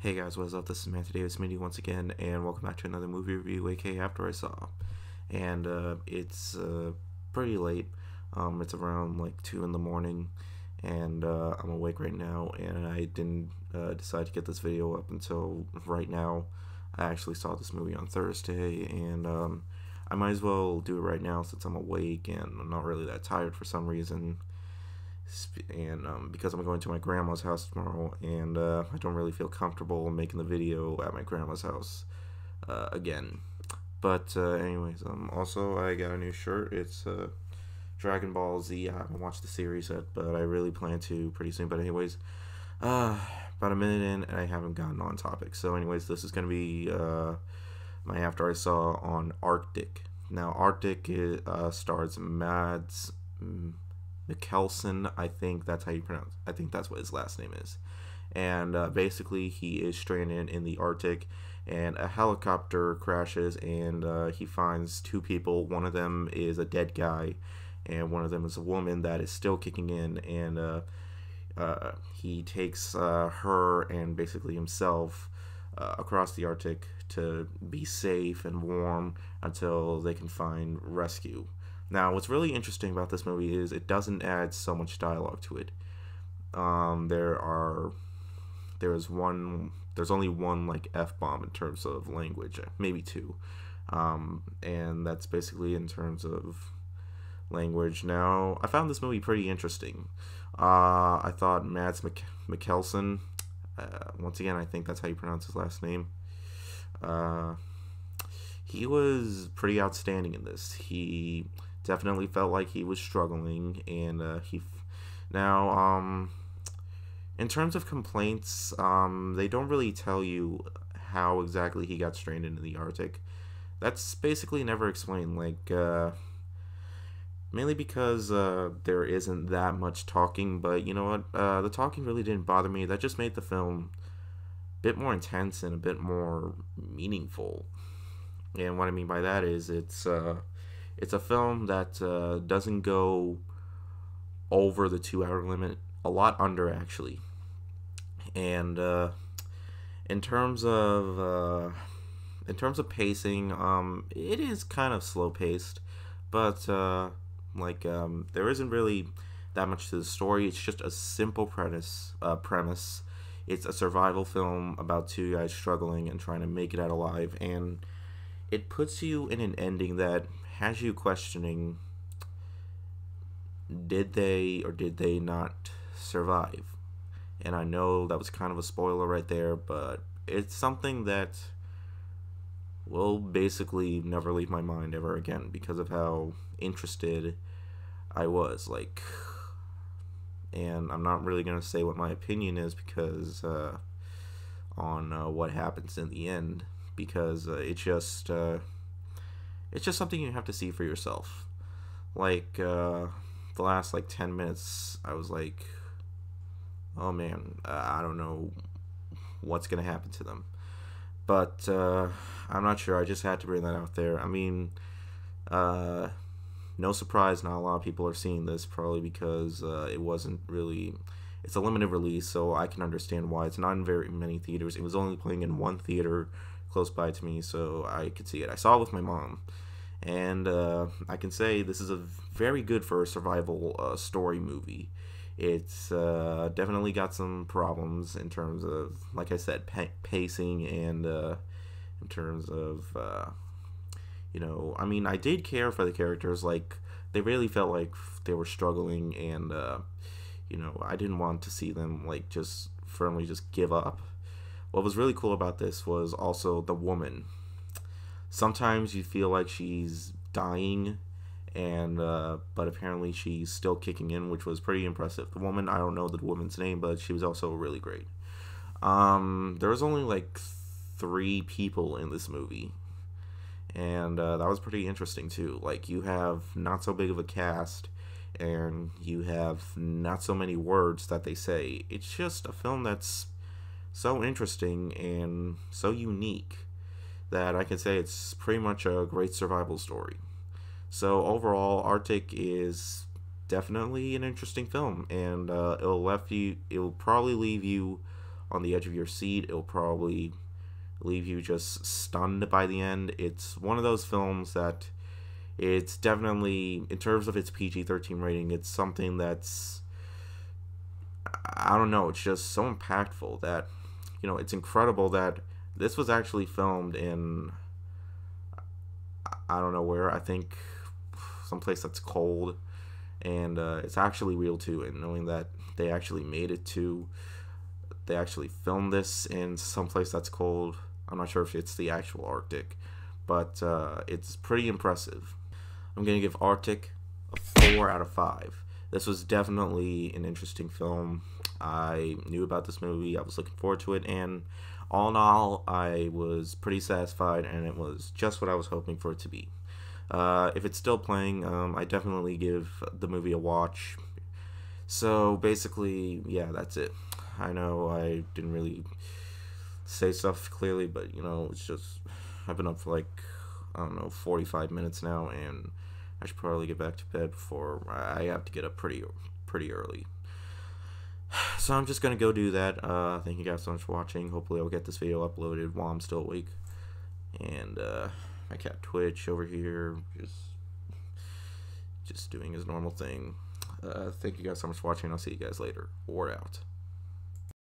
Hey guys, what's up? This is Matthew Davis Mini once again, and welcome back to another movie review, aka After I Saw. And it's pretty late. It's around like 2 in the morning, and I'm awake right now, and I didn't decide to get this video up until right now. I actually saw this movie on Thursday, and I might as well do it right now since I'm awake and I'm not really that tired for some reason and because I'm going to my grandma's house tomorrow, and I don't really feel comfortable making the video at my grandma's house again. But anyways, also I got a new shirt. It's Dragon Ball Z. I haven't watched the series yet, but I really plan to pretty soon. But anyways, about a minute in, and I haven't gotten on topic. So anyways, this is gonna be my after I saw on Arctic. Now Arctic stars Mads Mikkelsen. I think that's how you pronounce. I think that's what his last name is. And basically, he is stranded in the Arctic, and a helicopter crashes, and he finds two people. One of them is a dead guy, and one of them is a woman that is still kicking in. And he takes her and basically himself across the Arctic to be safe and warm until they can find rescue. Now, what's really interesting about this movie is it doesn't add so much dialogue to it. There's only one like F-bomb in terms of language, maybe two, and that's basically in terms of language. Now, I found this movie pretty interesting. I thought Mads Mikkelsen, once again, I think that's how you pronounce his last name. He was pretty outstanding in this. He definitely felt like he was struggling, and now in terms of complaints, they don't really tell you how exactly he got stranded in the Arctic. That's basically never explained, like mainly because there isn't that much talking. But you know what, the talking really didn't bother me. That just made the film a bit more intense and a bit more meaningful. And what I mean by that is it's a film that doesn't go over the 2 hour limit, a lot under actually. And in terms of pacing, it is kind of slow paced, but there isn't really that much to the story. It's just a simple premise. It's a survival film about two guys struggling and trying to make it out alive, and it puts you in an ending that has you questioning, did they or did they not survive? And I know that was kind of a spoiler right there, but it's something that will basically never leave my mind ever again because of how interested I was. And I'm not really going to say what my opinion is because on what happens in the end, because it's just something you have to see for yourself. The last 10 minutes, I was like, oh man, I don't know what's gonna happen to them, but I'm not sure. I just had to bring that out there. I mean, no surprise, not a lot of people are seeing this, probably because it wasn't really. It's a limited release, so I can understand why it's not in very many theaters. It was only playing in one theater close by to me, so I could see it. I saw it with my mom, and I can say this is a very good for a survival story movie. It's definitely got some problems in terms of, like I said, pacing, and in terms of I mean, I did care for the characters. Like, they really felt like they were struggling, and I didn't want to see them just firmly just give up. What was really cool about this was also the woman. Sometimes you feel like she's dying, and but apparently she's still kicking in, which was pretty impressive. The woman, I don't know the woman's name, but she was also really great. There was only 3 people in this movie, and that was pretty interesting too. You have not so big of a cast, and you have not so many words that they say. It's just a film that's so interesting and so unique that I can say it's pretty much a great survival story. So overall, Arctic is definitely an interesting film, and it'll probably leave you on the edge of your seat. It'll probably leave you just stunned by the end. It's one of those films that it's definitely, in terms of its PG-13 rating, it's something that's, I don't know, it's just so impactful that, it's incredible that this was actually filmed in, I don't know where, I think someplace that's cold, and it's actually real too, and knowing that they actually they actually filmed this in someplace that's cold. I'm not sure if it's the actual Arctic, but it's pretty impressive. I'm going to give Arctic a 4 out of 5. This was definitely an interesting film. I knew about this movie, I was looking forward to it, and all in all, I was pretty satisfied, and it was just what I was hoping for it to be. If it's still playing, I definitely give the movie a watch. So basically, yeah, that's it. I know I didn't really say stuff clearly, but it's just, I've been up for like, I don't know, 45 minutes now, and I should probably get back to bed before I have to get up pretty early. So I'm just gonna go do that. Thank you guys so much for watching. Hopefully I'll get this video uploaded while I'm still awake. And my cat Twitch over here just doing his normal thing. Thank you guys so much for watching. I'll see you guys later. Or out.